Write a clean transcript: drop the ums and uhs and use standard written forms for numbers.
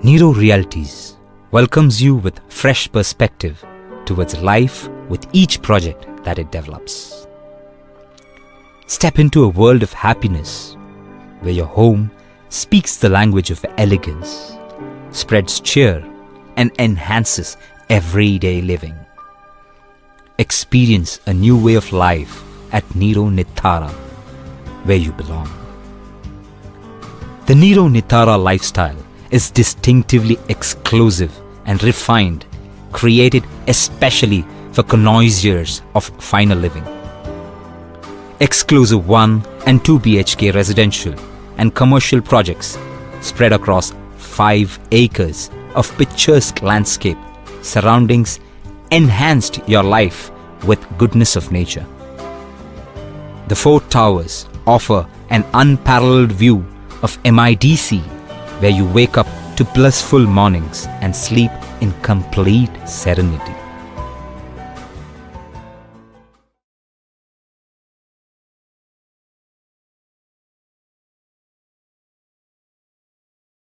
Nero Realties welcomes you with fresh perspective towards life with each project that it develops. Step into a world of happiness where your home speaks the language of elegance, spreads cheer and enhances everyday living. Experience a new way of life at Nero Nithara, where you belong. The Nero Nithara lifestyle is distinctively exclusive and refined, created especially for connoisseurs of finer living. Exclusive 1 and 2 BHK residential and commercial projects spread across 5 acres of picturesque landscape surroundings enhanced your life with goodness of nature. The 4 towers offer an unparalleled view of MIDC, where you wake up to blissful mornings and sleep in complete serenity.